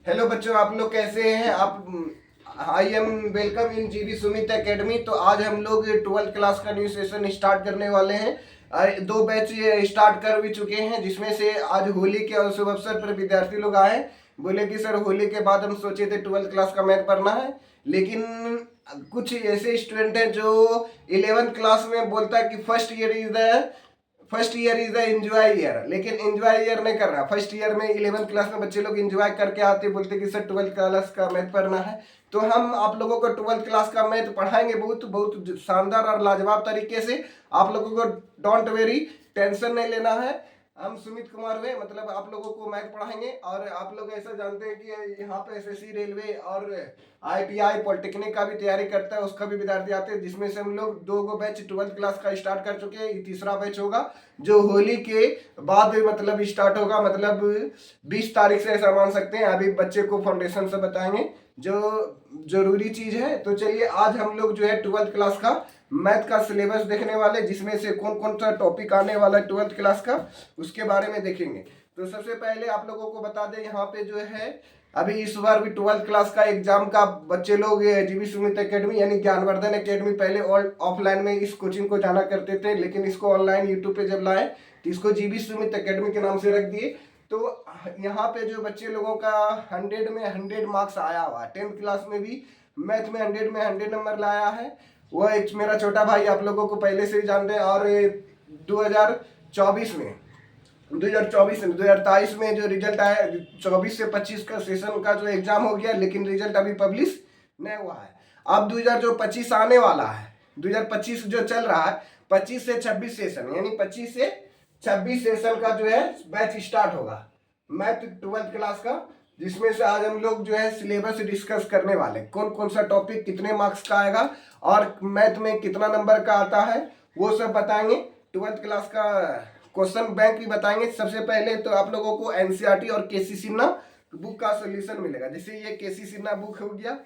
Hello बच्चों, आप लोग कैसे हैं? आप आई एम वेलकम इन जीवी सुमित एकेडमी। तो आज हम लोग 12th क्लास का न्यू सेशन स्टार्ट करने वाले हैं। दो बैच स्टार्ट कर भी चुके हैं, जिसमें से आज होली के शुभ अवसर पर विद्यार्थी लोग आए, बोले कि सर होली के बाद हम सोचे थे 12th क्लास का मैथ पढ़ना है, लेकिन कुछ ऐसे स्टूडेंट हैं जो 11th क्लास में बोलता है कि first year is the enjoy year, लेकिन एंजॉय ईयर नहीं कर रहा। फर्स्ट ईयर में 11th क्लास में बच्चे लोग एंजॉय करके आते, बोलते कि सर 12th क्लास का मैथ पढ़ना है। तो हम आप लोगों को 12th क्लास का मैथ पढ़ाएंगे बहुत बहुत शानदार और लाजवाब तरीके से। आप लोगों को डोंट वेरी, टेंशन नहीं लेना है। हम सुमित कुमार हुए, मतलब आप लोगों को मैथ पढ़ाएंगे। और आप लोग ऐसा जानते हैं कि यहाँ पे एसएससी, रेलवे और आईटीआई पॉलिटेक्निक का भी तैयारी करता है, उसका भी विद्यार्थी आते हैं, जिसमें से हम लोग दो गो बैच 12th क्लास का स्टार्ट कर चुके हैं। ये तीसरा बैच होगा जो होली के बाद मतलब स्टार्ट होगा, मतलब 20 तारीख से ऐसा मान सकते हैं। अभी बच्चे को फाउंडेशन से बताएंगे जो जरूरी चीज है। तो चलिए आज हम लोग जो है 12th क्लास का मैथ का सिलेबस देखने वाले, जिसमें से कौन कौन सा टॉपिक आने वाला है 12th क्लास का, उसके बारे में देखेंगे। तो सबसे पहले आप लोगों को बता दें, यहाँ पे जो है अभी इस बार भी 12th क्लास का एग्जाम का बच्चे लोग जीवी सुमित एकेडमी यानी ज्ञानवर्धन एकेडमी, पहले ऑफलाइन में इस कोचिंग को जाना करते थे, लेकिन इसको ऑनलाइन यूट्यूब पे जब लाए तो इसको जीवी सुमित एकेडमी के नाम से रख दिए। तो यहाँ पे जो बच्चे लोगों का 100 में 100 मार्क्स आया हुआ है, 10th क्लास में भी मैथ में 100 में 100 नंबर लाया है, वो एक मेरा छोटा भाई आप लोगों को पहले से ही जानते हैं। और 2024 में 2023 में जो रिजल्ट आया, 24 से 25 का सेशन का जो एग्जाम हो गया, लेकिन रिजल्ट अभी पब्लिश नहीं हुआ है। अब 2025 आने वाला है, 2025 जो चल रहा है, 25 से 26 सेशन, यानी 25 से 26 सेशन का जो है बैच स्टार्ट होगा मैथ 12th क्लास का, जिसमें से आज हम लोग जो है सिलेबस डिस्कस करने वाले, कौन कौन सा टॉपिक कितने मार्क्स का आएगा और मैथ में कितना नंबर का आता है वो सब बताएंगे। 12th क्लास का क्वेश्चन बैंक भी बताएंगे। सबसे पहले तो आप लोगों को एनसीईआरटी और केसी सिन्हा बुक का सोल्यूशन मिलेगा। जैसे ये केसी सिन्हा बुक हो गया,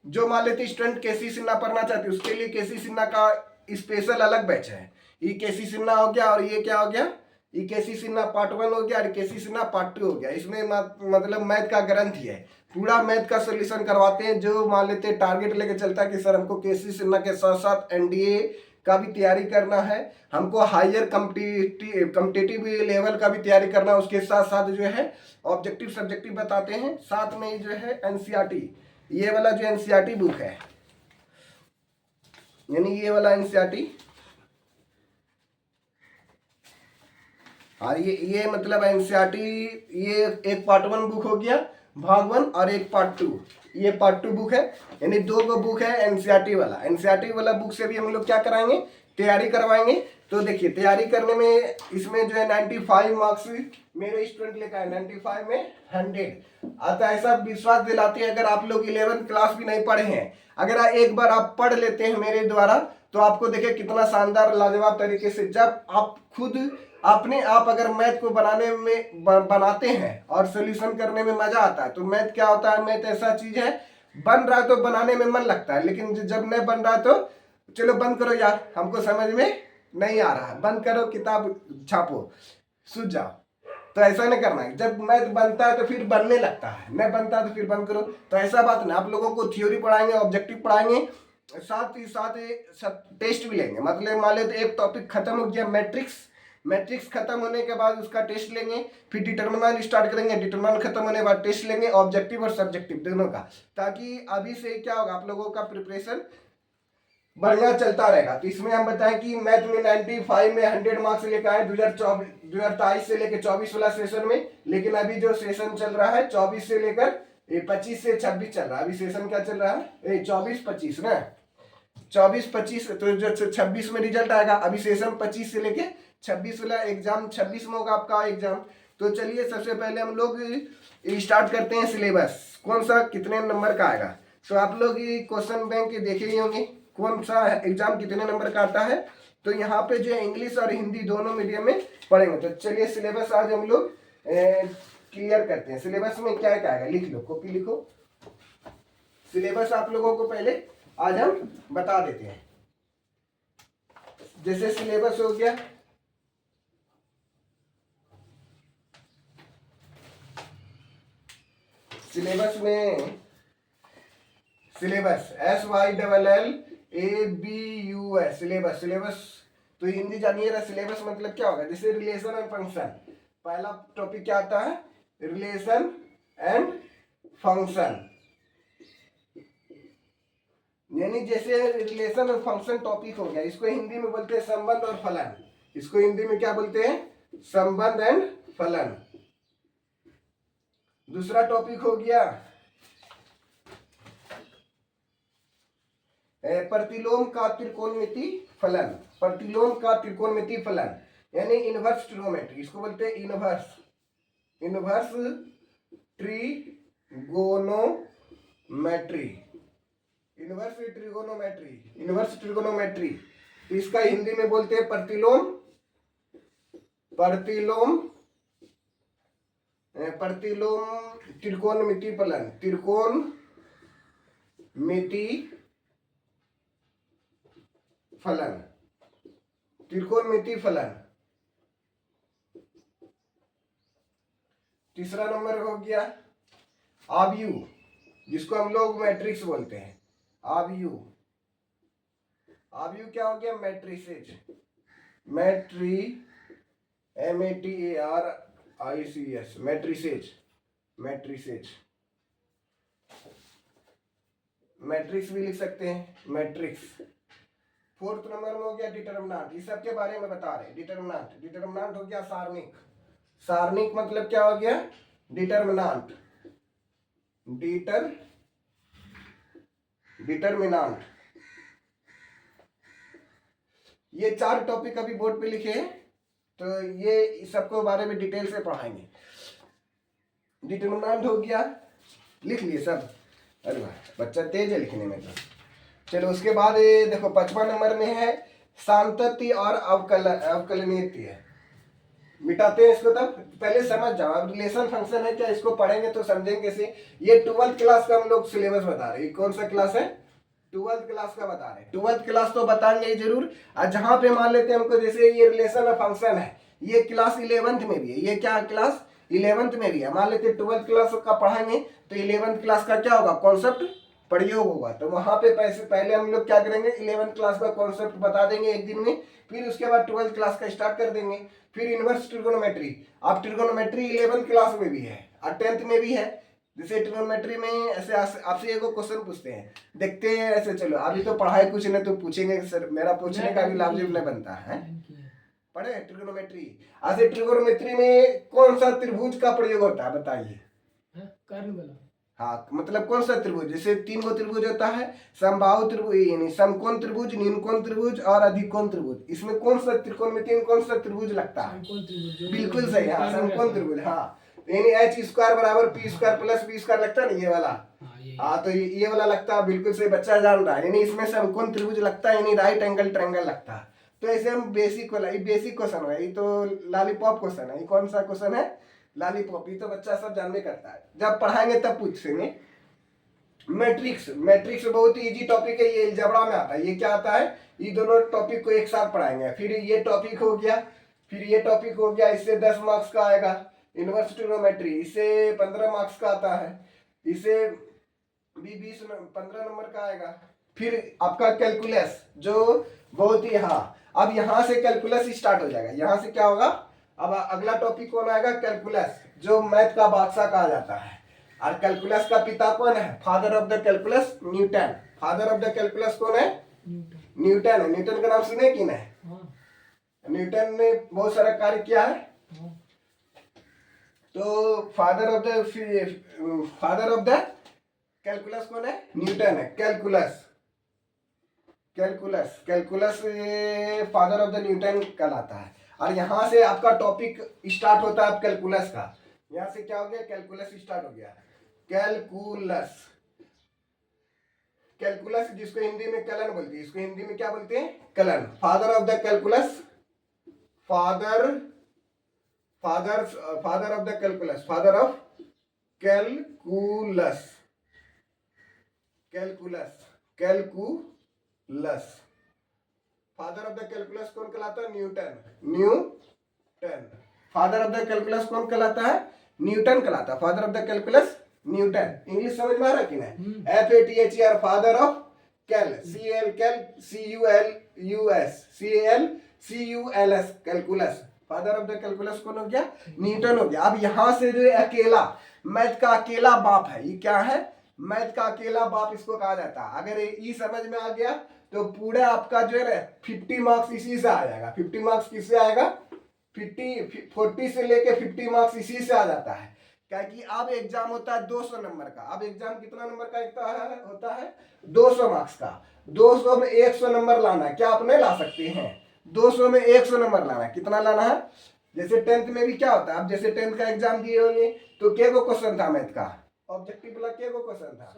जो मान लेते स्टूडेंट केसी सिन्हा पढ़ना चाहते उसके लिए केसी सिन्हा का स्पेशल अलग बैच है। ये केसी सिन्हा हो गया, और ये क्या हो गया, ये केसी सिन्हा पार्ट 1 हो गया और केसी सिन्हा पार्ट 2 हो गया। इसमें मतलब मैथ का ग्रंथ ही है, पूरा मैथ का सोल्यूशन करवाते हैं। जो मान लेते हैं टारगेट लेके चलता है कि सर हमको केसी सिन्हा के साथ साथ एनडीए का भी तैयारी करना है, हमको हायर कम्पिटिटिव लेवल का भी तैयारी करना है, उसके साथ साथ जो है ऑब्जेक्टिव सब्जेक्टिव बताते हैं। साथ में जो है एनसीईआरटी, ये वाला जो एनसीईआरटी बुक है, यानी ये वाला एनसीईआरटी, और ये मतलब एनसीईआरटी, ये एक पार्ट 1 बुक हो गया भाग 1, और एक पार्ट 2, ये पार्ट 2 बुक है, यानी दो गो बुक है एनसीईआरटी वाला। एनसीईआरटी वाला बुक से भी हम लोग क्या कराएंगे, तैयारी करवाएंगे। तो देखिए तैयारी करने में इसमें जो है 95 मार्क्स मेरे स्टूडेंट लेकर आए, 95 में 100 आता। ऐसा विश्वास दिलाते हैं, अगर आप लोग 11th क्लास भी नहीं पढ़े हैं, अगर एक बार आप पढ़ लेते हैं मेरे द्वारा, तो आपको देखिए कितना शानदार लाजवाब तरीके से, जब आप खुद अपने आप अगर मैथ को बनाते हैं और सोल्यूशन करने में मजा आता है। तो मैथ क्या होता है, मैथ ऐसा चीज है, बन रहा है तो बनाने में मन लगता है, लेकिन जब नहीं बन रहा है तो चलो बंद करो यार, हमको समझ में नहीं आ रहा है, बंद करो, किताब छापो, सूझ जाओ। तो ऐसा नहीं करना है, जब मैथ बनता है तो फिर बनने लगता है, नहीं बनता तो फिर बंद करो। तो ऐसा बात नहीं, आप लोगों को थ्योरी पढ़ाएंगे, ऑब्जेक्टिव पढ़ाएंगे, साथ ही साथ सब टेस्ट भी लेंगे। मतलब मान लो तो एक टॉपिक खत्म हो गया मैट्रिक्स, मैट्रिक्स खत्म होने के बाद उसका टेस्ट लेंगे, फिर डिटरमिनेंट स्टार्ट करेंगे, डिटरमिनेंट खत्म होने के बाद टेस्ट लेंगे, ऑब्जेक्टिव और सब्जेक्टिव दोनों का, ताकि अभी से क्या होगा, आप लोगों का प्रिपरेशन बढ़िया चलता रहेगा। तो इसमें हम बताएं कि मैथ में 95 में 100 मार्क्स लेकर आए 2023 से लेकर 24 वाला सेशन में, लेकिन अभी जो सेशन चल रहा है 24 से लेकर 25 से 26 चल रहा है। अभी सेशन क्या चल रहा है, 24-25 ना, 24-25, तो जो 26 में रिजल्ट आएगा। अभी सेशन 25 से लेके 26 वाला एग्जाम 26 में होगा आपका एग्जाम। तो चलिए सबसे पहले हम लोग स्टार्ट करते हैं सिलेबस, कौन सा कितने नंबर का आएगा। तो आप लोग क्वेश्चन बैंक देखे ही होंगे कौन सा एग्जाम कितने नंबर का आता है। तो यहाँ पे जो इंग्लिश और हिंदी दोनों मीडियम में पढ़ेंगे। तो चलिए सिलेबस आज हम लोग क्लियर करते हैं। सिलेबस में क्या क्या आएगा, लिख लो, कॉपी लिखो। सिलेबस आप लोगों को पहले आज हम बता देते हैं। जैसे सिलेबस हो गया, सिलेबस में सिलेबस SYLLABUS सिलेबस। सिलेबस तो हिंदी जानिए ना, सिलेबस मतलब क्या होगा, जैसे रिलेशन एंड फंक्शन। पहला टॉपिक क्या आता है, रिलेशन एंड फंक्शन, यानी जैसे रिलेशन और फंक्शन टॉपिक हो गया, इसको हिंदी में बोलते हैं संबंध और फलन। इसको हिंदी में क्या बोलते हैं, संबंध एंड फलन। दूसरा टॉपिक हो गया प्रतिलोम का त्रिकोणमिति फलन। प्रतिलोम का त्रिकोणमिति फलन यानी इनवर्स ट्रिगोनोमेट्री, इसको बोलते हैं इनवर्स ट्रिगोनोमेट्री। इनवर्स ट्रिगोनोमेट्री इसका हिंदी में बोलते हैं प्रतिलोम त्रिकोणमिति फलन। त्रिकोणमिति फलन। तीसरा नंबर हो गया आव्यूह, जिसको हम लोग मैट्रिक्स बोलते हैं। आव्यूह क्या हो गया, मैट्रिसेज। MATRICS मैट्रिक्स भी लिख सकते हैं, मैट्रिक्स। फोर्थ नंबर में हो गया डिटरमिनेंट, इस सब के बारे में बता रहे। डिटरमिनेंट हो गया सारणिक। सारणिक मतलब क्या हो गया, डिटरमिनेंट। ये 4 टॉपिक अभी बोर्ड पे लिखे हैं, तो ये सबको बारे में डिटेल से पढ़ाएंगे। डिटरमिनेंट हो गया, लिख लिए सब। अरे वाह, बच्चा तेज है लिखने में तो। चलो उसके बाद ये देखो 5वां नंबर में है सांतत्य और अवकलनीयता। मिटाते हैं इसको, तब पहले समझ जाओ। अब रिलेशन फंक्शन है क्या, इसको पढ़ेंगे तो समझेंगे कैसे। ये 12th क्लास का हम लोग सिलेबस बता रहे हैं। कौन सा क्लास है, 12th क्लास का बता रहे हैं। 12th क्लास तो बताएंगे जरूर। और जहां पे मान लेते हैं हमको, जैसे ये रिलेशन और फंक्शन है, ये क्लास 11th में भी है। ये क्या क्लास 11th में भी है। मान लेते 12th क्लास का पढ़ाएंगे तो 11th क्लास का क्या होगा, कॉन्सेप्ट प्रयोग होगा। तो वहां पे पहले हम लोग क्या करेंगे, 11th क्लास का कॉन्सेप्ट बता देंगे एक दिन में। फिर उसके बाद 12th क्लास का स्टार्ट कर देंगे। फिर इनवर्स ट्रिगोनोमेट्री। अब ट्रिगोनोमेट्री 11th क्लास में भी है और 10th में भी है। जैसे ट्रिगोनोमेट्री में ऐसे आपसे एक क्वेश्चन पूछते हैं, देखते हैं ऐसे। चलो अभी तो पढ़ाई कुछ नहीं, तो पूछेंगे सर, मेरा पूछने का भी लाजिम नहीं बनता है। पढ़े ट्रिगोनोमेट्री। ऐसे ट्रिगोनोमेट्री में कौन सा त्रिभुज का प्रयोग होता है, बताइए। कर्ण वाला। हाँ, मतलब कौन सा त्रिभुज, जैसे 3 गो त्रिभुज होता है, समबाहु त्रिभुज यानी समकोण त्रिभुज, न्यूनकोण त्रिभुज और अधिकोण त्रिभुज। इसमें कौन सा त्रिकोणमिति में कौन सा त्रिभुज लगता है, बिल्कुल सही, हाँ समकोण त्रिभुज। हाँ यानी h² बराबर p² प्लस b² लगता है ना, ये वाला। हाँ तो ये वाला लगता है, बिल्कुल सही, बच्चा जान रहा है। यानी इसमें समकोण त्रिभुज लगता है, यानी राइट एंगल ट्रायंगल लगता है। तो ऐसे हम बेसिक वाला, ये बेसिक क्वेश्चन है, ये तो लॉलीपॉप क्वेश्चन है। ये कौन सा क्वेश्चन है, लॉलीपॉप। ये तो बच्चा सब जानने करता है, जब पढ़ाएंगे तब पूछेंगे। मैट्रिक्स बहुत ही इजी टॉपिक है, ये अलजेब्रा में आता है। ये क्या आता है, ये दोनों टॉपिक को एक साथ पढ़ाएंगे। फिर ये टॉपिक हो गया, इससे 10 मार्क्स का आएगा। इनवर्स ट्रिग्नोमेट्री, इससे 15 मार्क्स का आता है। इसे भी 15 नंबर का आएगा। फिर आपका कैलकुलस, जो बहुत ही, हाँ अब यहाँ से कैलकुलस स्टार्ट हो जाएगा। यहाँ से क्या होगा, अब अगला टॉपिक कौन आएगा, कैलकुलस, जो मैथ का बादशाह कहा जाता है। और कैलकुलस का पिता कौन है, father of the calculus, Newton. Father of the calculus कौन है, न्यूटन है। न्यूटन का नाम सुने कि नहीं, न्यूटन ने बहुत सारा कार्य किया है। तो फादर ऑफ द कैलकुलस कौन है, न्यूटन है। Calculus father of the Newton कहलाता है। और यहां से आपका टॉपिक स्टार्ट होता है कैलकुलस का। यहां से क्या हो गया, कैलकुलस स्टार्ट हो गया। कैलकुलस जिसको हिंदी में कलन बोलते हैं, इसको हिंदी में क्या बोलते हैं, कलन। Father of the calculus, father of the calculus, father of calculus, father of the calculus कौन कहलाता है, Newton. Father of the calculus कौन कहलाता है, न्यूटन कहलाता है। Father of the calculus Newton. English समझ में आ रहा कि नहीं? FATHER father of cal, CL cal, CULUS calculus, father of the calculus कौन हो गया? न्यूटन हो गया। अब यहां से जो अकेला मैथ का अकेला बाप है, ये क्या है? मैथ का अकेला बाप इसको कहा जाता है। अगर ये समझ में आ गया तो पूरा आपका जो है 50 मार्क्स इसी से आ जाएगा। 50 मार्क्स किससे आएगा? 40 से लेके 50 मार्क्स इसी से आ जाता है। क्या कि अब एग्जाम होता है 200 नंबर का। अब एग्जाम कितना नंबर का होता है? 200 मार्क्स का। 200 में 100 नंबर लाना है। क्या आप नहीं ला सकते हैं? 200 में 100 नंबर लाना है। कितना लाना है? जैसे 10th में भी क्या होता है, अब जैसे 10th का एग्जाम दिए होंगे तो के को क्वेश्चन था मैथ का, ऑब्जेक्टिव वाला के को क्वेश्चन था,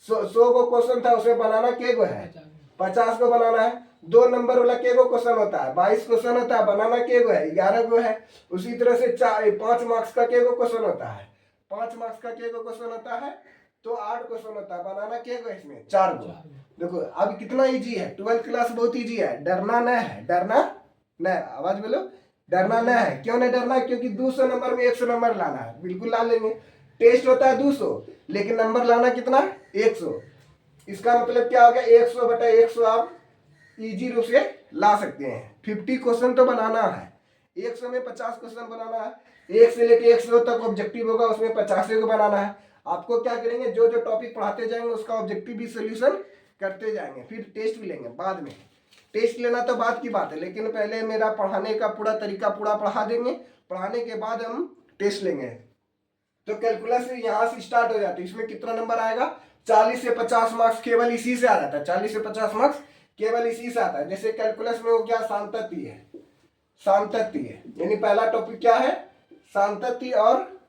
100 को क्वेश्चन था, उसे बनाना के को है 50 को बनाना है। 2 नंबर वाला के को क्वेश्चन होता है 22 क्वेश्चन होता है, बनाना के को है 11 को है। उसी तरह से 5 मार्क्स का के को क्वेश्चन होता है, 5 मार्क्स का के को क्वेश्चन होता है तो 8 क्वेश्चन होता है, बनाना के को इसमें 4 को। देखो अब कितना इजी है, 12th क्लास बहुत इजी है। डरना न है, डरना न, आवाज बोलो, डरना न है। क्यों नहीं डरना? क्योंकि 200 नंबर में 100 नंबर लाना है, बिल्कुल ला लेंगे। टेस्ट होता है 200 लेकिन नंबर लाना कितना? 100। इसका मतलब क्या हो गया? 100 बटा 100 आप इजी रूप से ला सकते हैं। 50 क्वेश्चन तो बनाना है, 100 में 50 क्वेश्चन बनाना है। 1 से लेके 100 तक ऑब्जेक्टिव होगा, उसमें 50 को बनाना है। आपको क्या करेंगे, जो जो टॉपिक पढ़ाते जाएंगे उसका ऑब्जेक्टिव भी सोल्यूशन करते जाएंगे। फिर टेस्ट भी लेंगे बाद में। टेस्ट लेना तो बाद की बात है, लेकिन पहले मेरा पढ़ाने का पूरा तरीका पूरा पढ़ा देंगे, पढ़ाने के बाद हम टेस्ट लेंगे। तो कैलकुलस यहाँ से स्टार्ट हो जाती है। इसमें कितना नंबर आएगा? 40 से 50 मार्क्स केवल इसी से आ जाता है। 40 से 50 मार्क्स केवल इसी से आता है। जैसे कैलकुलस में वो क्या? सांतत्य है, सांतत्य यानी पहला टॉपिक क्या है? सांतत्य और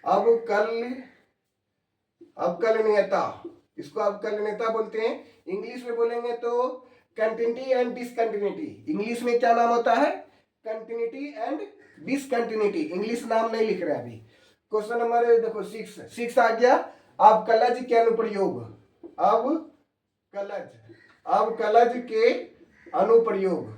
अवकलन, अवकलनीयता, इसको अवकलनीयता बोलते हैं। इंग्लिश में बोलेंगे तो कंटिन्यूटी एंड डिसकंटिन्यूटी। इंग्लिश में क्या नाम होता है? Continuity and discontinuity. इंग्लिश नाम नहीं लिख रहे अभी। क्वेश्चन नंबर देखो 6 आ गया, अवकलज के अनुप्रयोग, अवकलज के अनुप्रयोग,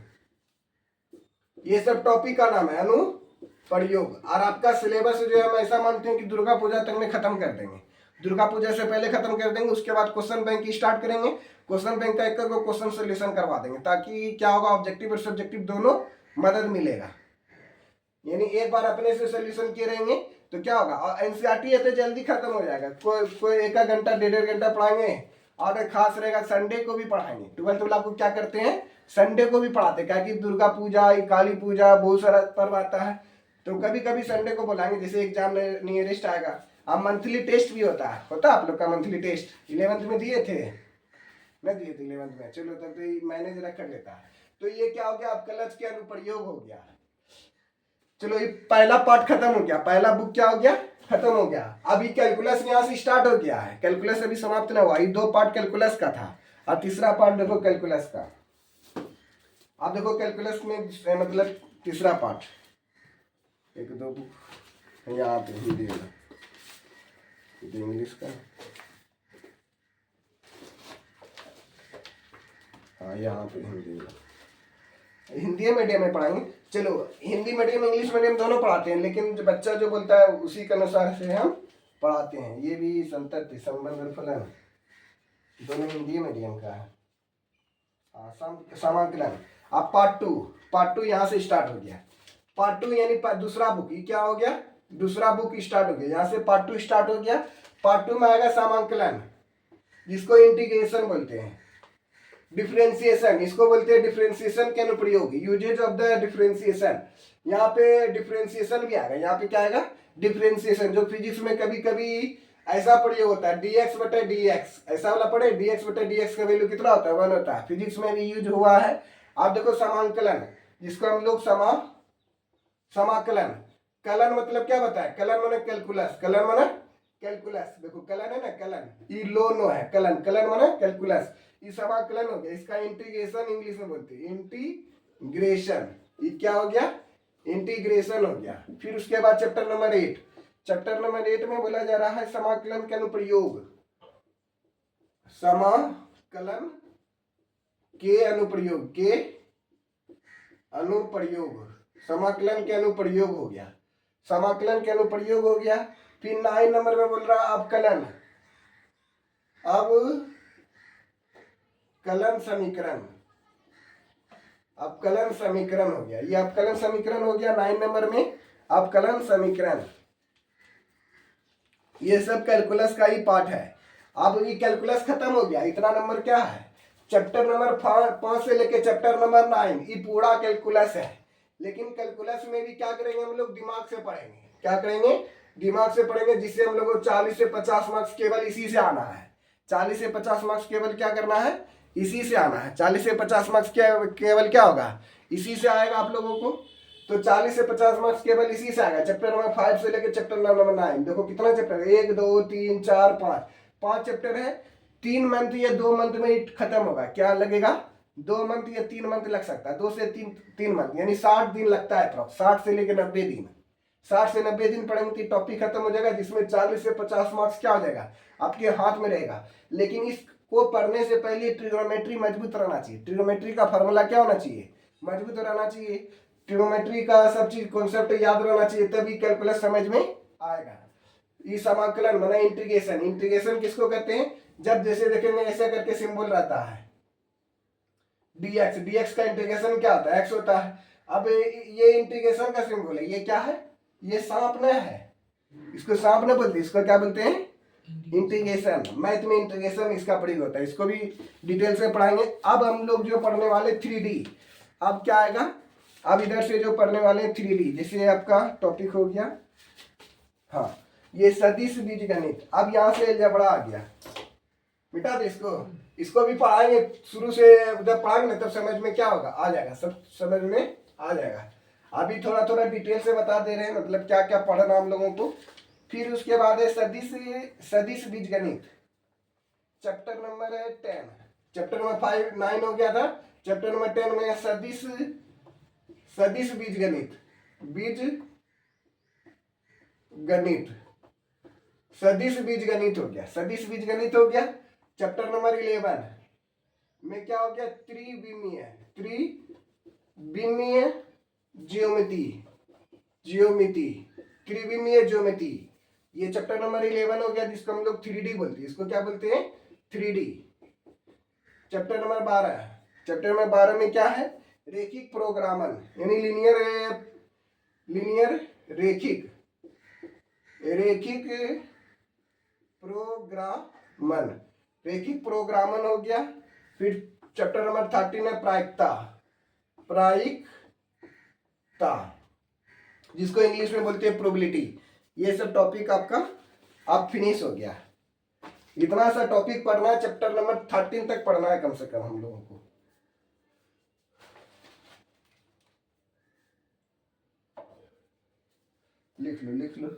ये सब टॉपिक का नाम है, अनुप्रयोग। और आपका सिलेबस जो है, मैं ऐसा मानती हूँ कि दुर्गा पूजा तक में खत्म कर देंगे। दुर्गा पूजा से पहले खत्म कर देंगे, उसके बाद क्वेश्चन बैंक की स्टार्ट करेंगे। क्वेश्चन बैंक का एक क्वेश्चन सोल्यूशन करवा देंगे, ताकि क्या होगा, ऑब्जेक्टिव और सब्जेक्टिव दोनों मदद मिलेगा। यानी एक बार अपने से सोल्यूशन किए रहेंगे तो क्या होगा, और एनसीईआरटी है तो जल्दी खत्म हो जाएगा। कोई 1 घंटा 1.5 घंटा पढ़ाएंगे, और खास रहेगा संडे को भी पढ़ाएंगे। 12th वाला को क्या करते हैं, संडे को भी पढ़ाते हैं, क्या कि दुर्गा पूजा, काली पूजा, बहुत सारा पर्व आता है, तो कभी कभी संडे को बुलाएंगे। जैसे एग्जाम नियरेस्ट आएगा। अब मंथली टेस्ट भी होता है, आप लोग का मंथली टेस्ट 11th में दिए थे? नहीं दिए थे 11th में? चलो तब तो ये मैंने जरा कर लेता है। तो ये क्या हो गया, अवकलज के अनुप्रयोग हो गया। चलो ये पहला पार्ट खत्म हो गया, पहला बुक क्या हो गया, खत्म हो गया। अभी कैलकुलस यहाँ से स्टार्ट हो गया है। कैलकुलस अभी समाप्त ना हुआ, ये 2 पार्ट कैलकुलस का था, और तीसरा पार्ट देखो कैलकुलस का। आप देखो कैलकुलस में मतलब तीसरा पार्ट, 1-2 बुक यहाँ पे हिंदी वाला, इंग्लिश का, हाँ यहाँ पे हिंदी वाला। हिंदी मीडियम में पढ़ाएंगे। चलो हिंदी मीडियम इंग्लिश मीडियम दोनों पढ़ाते हैं, लेकिन जो बच्चा जो बोलता है उसी के अनुसार से हम पढ़ाते हैं। ये भी संतत्य, संबंध और फलन दोनों हिंदी मीडियम का है। समाकलन। अब पार्ट टू यहाँ से स्टार्ट हो गया। पार्ट 2 यानी दूसरा बुक, ये क्या हो गया, दूसरा बुक स्टार्ट हो गया। यहाँ से पार्ट 2 स्टार्ट हो गया। पार्ट 2 में आएगा समाकलन, जिसको इंटीग्रेशन बोलते हैं। डिफरेंशिएशन, इसको बोलते हैं डिफरेंशिएशन के अनुप्रयोग, यूजेज ऑफ द डिफरेंशिएशन। यहाँ पे डिफरेंशिएशन भी आएगा। यहाँ पे क्या आएगा, डिफरेंशिएशन, जो फिजिक्स में कभी कभी ऐसा प्रयोग होता है, dx बटा dx, ऐसा वाला पढ़े, dx बटा dx का वैल्यू कितना होता है, 1 होता है। फिजिक्स में भी यूज हुआ है। आप देखो समाकलन, जिसको हम लोग समाकलन, कलन मतलब क्या बताए, कलन माने कैलकुलस, कलन माने कैलकुलस। देखो कलन है ना, कलन, ई लोनो है, कलन, कलन माने कैलकुलस। ये समाकलन हो गया। इसका इंटीग्रेशन इंग्लिश में बोलते हैं इंटीग्रेशन। ये क्या हो गया, इंटीग्रेशन हो गया। फिर उसके बाद चैप्टर नंबर 8, चैप्टर नंबर 8 में बोला जा रहा है समाकलन के अनुप्रयोग, समाकलन के अनुप्रयोग, समाकलन के अनुप्रयोग हो गया, समाकलन के अनुप्रयोग हो गया। फिर 9 नंबर में बोल रहा अवकलन, अब कलन समीकरण, अवकलन समीकरण हो गया, ये अवकलन समीकरण हो गया 9 नंबर में, अवकलन समीकरण। ये सब कैलकुलस का ही पार्ट है। अब ये कैलकुलस खत्म हो गया, इतना नंबर क्या है, चैप्टर नंबर 5 से लेके चैप्टर नंबर 9 ये पूरा कैलकुलस है। लेकिन कैलकुलस में भी क्या करेंगे हम लोग, दिमाग से पढ़ेंगे। क्या करेंगे, दिमाग से पढ़ेंगे, जिससे हम लोग को 40 से 50 मार्क्स केवल इसी से आना है। 40 से 50 मार्क्स केवल क्या करना है, इसी से आना है। 40 से 50 मार्क्स केवल क्या होगा, इसी से आएगा आप लोगों को। तो 40 से 50 मार्क्स केवल इसी से आएगा। चैप्टर नंबर 5 से लेकर चैप्टर नंबर 9, देखो कितना चैप्टर है, 1 2 3 4 5 चैप्टर है। 3 मंथ या 2 मंथ में खत्म होगा। क्या लगेगा, 2 मंथ या 3 मंथ लग सकता है, 2 से 3 मंथ, यानी 60 दिन लगता है अप्रॉक्स, 60 से लेकर 90 दिन। 60 से 90 दिन पढ़ेंगे तो टॉपिक खत्म हो जाएगा, जिसमें 40 से 50 मार्क्स क्या हो जाएगा, आपके हाथ में रहेगा। लेकिन इसको पढ़ने से पहले ट्रिग्नोमेट्री मजबूत रहना चाहिए। ट्रिग्नोमेट्री का फॉर्मूला क्या होना चाहिए, मजबूत रहना चाहिए। ट्रिग्नोमेट्री का सब चीज कॉन्सेप्ट याद रहना चाहिए, तभी कैलकुलस समझ में आएगा। ये समाकलन माना इंटीग्रेशन, इंटीग्रेशन किसको कहते हैं, जब जैसे देखेंगे ऐसे करके सिंबल रहता है dx, dx का इंटीग्रेशन क्या होता है, x होता है। अब ये इंटीग्रेशन का सिंबल है, ये क्या है, ये सांप न है, इसको सांप न बोलते, इसको क्या बोलते हैं, इंटीग्रेशन। मैथ में इंटीग्रेशन इसका प्रयोग होता है, इसको भी डिटेल से पढ़ाएंगे। अब हम लोग जो पढ़ने वाले 3D, अब क्या आएगा, अब इधर से जो पढ़ने वाले 3D, जैसे आपका टॉपिक हो गया, हाँ ये सदिश बीजगणित। अब यहाँ से अलजेब्रा आ गया बेटा, तो इसको भी पढ़ाएंगे शुरू से, जब पढ़ाएंगे तब समझ में क्या होगा, आ जाएगा, सब समझ में आ जाएगा। अभी थोड़ा थोड़ा डिटेल से बता दे रहे हैं, मतलब क्या क्या पढ़ना हम लोगों को। फिर उसके बाद है सदिश बीजगणित, चैप्टर नंबर है 10। चैप्टर नंबर 5 9 हो गया था, चैप्टर नंबर 10 में सदिश बीजगणित, सदिश बीजगणित हो गया, सदिश बीजगणित हो गया। चैप्टर नंबर 11 में क्या हो गया, त्रिविमीय ज्योमेट्री, त्रिविमीय ज्योमेट्री, ये चैप्टर नंबर 11 हो गया, जिसको हम लोग 3D बोलते हैं। इसको क्या बोलते हैं, 3D। चैप्टर नंबर 12 में क्या है, रेखिक प्रोग्रामन, यानी लीनियर रेखिक प्रोग्रामन हो गया। फिर चैप्टर नंबर 13 है प्रायिकता, जिसको इंग्लिश में बोलते हैं प्रोबेबिलिटी। ये सब टॉपिक आपका अब फिनिश हो गया। इतना सा टॉपिक पढ़ना है, चैप्टर नंबर 13 तक पढ़ना है कम से कम हम लोगों को। लिख लो।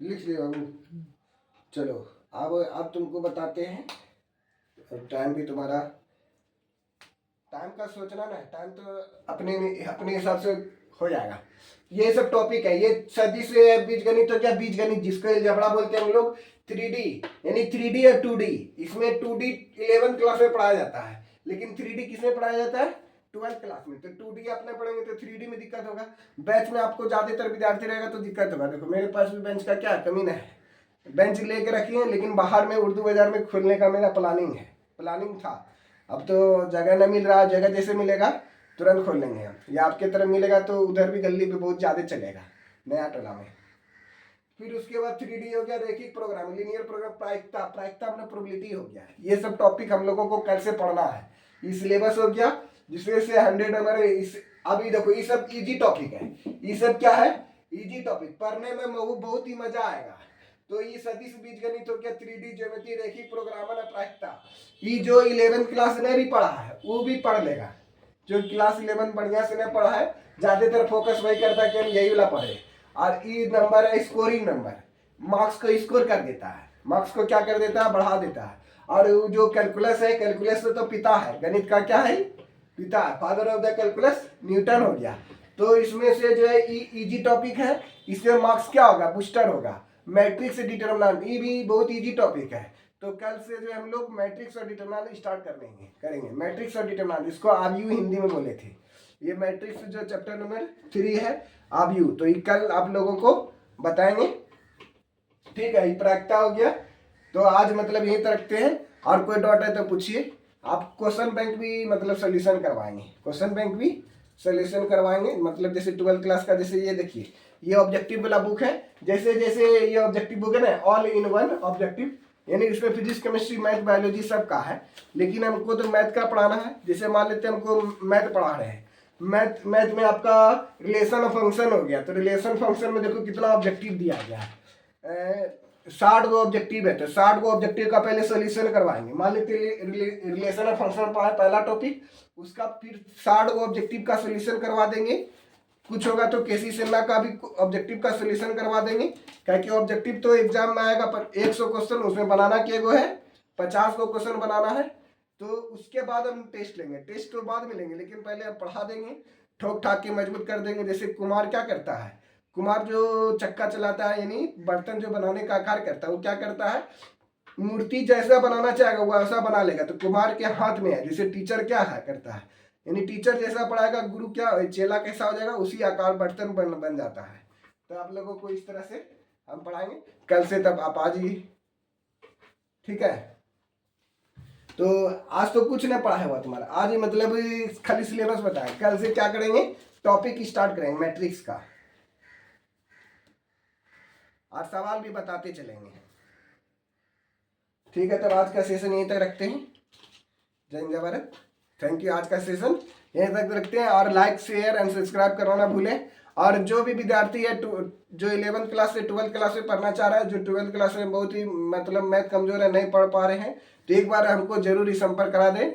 लिख लिया बाबू। चलो अब तुमको बताते हैं, टाइम भी तुम्हारा, टाइम का सोचना ना, टाइम तो अपने हिसाब से हो जाएगा। ये सब टॉपिक है, ये सदिश बीजगणित हो गया, बीजगणित जिसको अलजेब्रा बोलते हैं हम लोग, 3D, यानी 3D और 2D। इसमें 2D 11th क्लास में पढ़ाया जाता है, लेकिन 3D किसमें पढ़ाया जाता है, 12th क्लास में। तो 2D अपने पढ़ेंगे तो 3D में दिक्कत होगा। बैच में आपको ज्यादातर विद्यार्थी रहेगा तो दिक्कत होगा। देखो मेरे पास भी बेंच का क्या कमी है, बेंच लेके रखी है, लेकिन बाहर में उर्दू बाजार में खोलने का मेरा प्लानिंग था। अब तो जगह न मिल रहा, जगह जैसे मिलेगा तुरंत खोल लेंगे हम, या आपके तरफ मिलेगा तो उधर भी गली पे बहुत ज्यादा चलेगा, नया टोला में। फिर उसके बाद 3D हो गया, रेखिक प्रोग्राम, लीनियर प्रोग्राम, प्रायिकता अपना प्रोबेबिलिटी हो गया। ये सब टॉपिक हम लोगों को कल से पढ़ना है। ये सिलेबस हो गया, जिसमें से 100 नंबर इस अभी देखो ये सब इजी टॉपिक है, ये सब क्या है, इजी टॉपिक, पढ़ने में बहुत ही मजा आएगा। तो ये सदिश बीजगणित हो गया, 3D ज्योमेट्री, रैखिक प्रोग्रामर, अपराहिकता, ये जो 11th क्लास ने भी पढ़ा है वो भी पढ़ लेगा। जो क्लास 11 बढ़िया से नहीं पढ़ा है, ज्यादातर फोकस वही करता है कि हम यही वाला पढ़े। और ये नंबर है स्कोरिंग नंबर, मार्क्स को स्कोर कर देता है, मार्क्स को क्या कर देता है, बढ़ा देता है। और जो कैलकुलस है, कैलकुलस तो पिता है, गणित का क्या है, पिता है, father of the calculus Newton हो गया। तो इसमें से जो है इजी टॉपिक है, इसमें मार्क्स क्या होगा, बूस्टर होगा। मैट्रिक्स डिटरमिनेंट, ये भी बहुत इजी टॉपिक है। तो कल से जो हम लोग मैट्रिक्स और डिटरमिनेंट स्टार्ट करेंगे मैट्रिक्स और डिटरमिनेंट, इसको आव्यूह हिंदी में बोले थे। ये मैट्रिक्स जो चैप्टर नंबर 3 है आव्यूह, तो ये कल आप लोगों को बताएंगे। ठीक है, प्रायिकता हो गया। तो आज मतलब यही तक रखते हैं, और कोई डाउट है तो पूछिए। आप क्वेश्चन बैंक भी मतलब सोल्यूशन करवाएंगे, क्वेश्चन बैंक भी सोल्यूशन करवाएंगे। मतलब जैसे 12th क्लास का, जैसे ये देखिए ये ऑब्जेक्टिव वाला बुक है, जैसे जैसे ये ऑब्जेक्टिव बुक है ना, ऑल इन वन ऑब्जेक्टिव, यानी इसमें फिजिक्स, केमिस्ट्री, मैथ, बायोलॉजी सब का है। लेकिन हमको तो मैथ का पढ़ाना है। जैसे मान लेते हैं हमको मैथ पढ़ा रहे हैं, मैथ में आपका रिलेशन ऑफ फंक्शन हो गया। तो रिलेशन फंक्शन में देखो कितना ऑब्जेक्टिव दिया गया है, 60 गो ऑब्जेक्टिव है। तो 60 गो ऑब्जेक्टिव का पहले सोल्यूशन करवाएंगे। मान लेते रिलेशन ऑफ फंक्शन पहला टॉपिक, उसका फिर 60 गो ऑब्जेक्टिव का सोल्यूशन करवा देंगे। कुछ होगा तो केसी शर्मा का भी ऑब्जेक्टिव का सोल्यूशन करवा देंगे, क्योंकि ऑब्जेक्टिव तो एग्जाम में आएगा पर 100 क्वेश्चन, उसमें बनाना क्या गो है, 50 को क्वेश्चन बनाना है। तो उसके बाद हम टेस्ट लेंगे, टेस्ट तो बाद में लेंगे, लेकिन पहले हम पढ़ा देंगे, ठोक ठाक के मजबूत कर देंगे। जैसे कुमार क्या करता है, कुमार जो चक्का चलाता है, यानी बर्तन जो बनाने का कार्य करता है, वो क्या करता है, मूर्ति जैसा बनाना चाहेगा वो ऐसा बना लेगा। तो कुमार के हाथ में है। जैसे टीचर क्या है करता है, यानी टीचर जैसा पढ़ाएगा, गुरु क्या, चेला कैसा हो जाएगा, उसी आकार बर्तन बन जाता है। तो आप लोगों को इस तरह से हम पढ़ाएंगे कल से, तब आप आज ही, ठीक है। तो आज तो कुछ नहीं पढ़ा है हुआ तुम्हारा, आज ही मतलब खाली सिलेबस बताया। कल से क्या करेंगे, टॉपिक स्टार्ट करेंगे मैट्रिक्स का, और सवाल भी बताते चलेंगे। ठीक है, तब आज का सेशन यहीं तक रखते हैं। जय हिंद, जय भारत, थैंक यू। आज का सेशन यहीं तक रखते हैं, और लाइक, शेयर एंड सब्सक्राइब करना ना भूलें। और जो भी विद्यार्थी है जो 11th क्लास से 12th क्लास में पढ़ना चाह रहा है, जो 12th क्लास में बहुत ही मतलब मैथ कमजोर है, नहीं पढ़ पा रहे हैं, तो एक बार हमको जरूर संपर्क करा दें।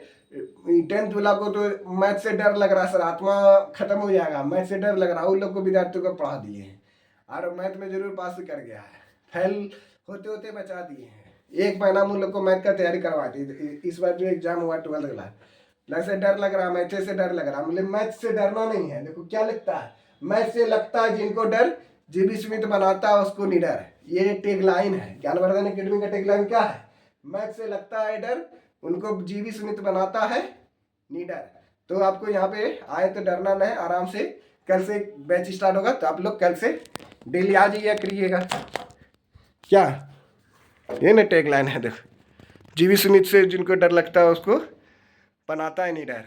10th वाला को तो मैथ से डर लग रहा है सर, आत्मा खत्म हो जाएगा, मैथ से डर लग रहा है, उन लोग को विद्यार्थियों को पढ़ा दिए हैं और मैथ में जरूर पास कर गया है, फेल होते होते बचा दिए हैं। 1 महीना हम लोग को मैथ का तैयारी करवा दी। इस बार जो एग्जाम हुआ 12th क्लास, वैसे डर लग रहा है, मैथ से डर लग रहा है। मतलब मैथ से डरना नहीं है। देखो क्या लगता है, मैथ से लगता है जिनको डर, जीबी स्मिथ बनाता है उसको निडर। ये टैगलाइन है, ज्ञानवर्धन एकेडमी का टैगलाइन क्या है, मैथ से लगता है डर, उनको जीबी स्मिथ बनाता है निडर। तो आपको यहाँ पे आए तो डरना नहीं, आराम से। कल से बैच स्टार्ट होगा, तो आप लोग कल से डेली आ जाइए करिएगा। क्या ये ना टैगलाइन है, देखो, जीबी स्मिथ से जिनको डर लगता है उसको बनाता है निडर।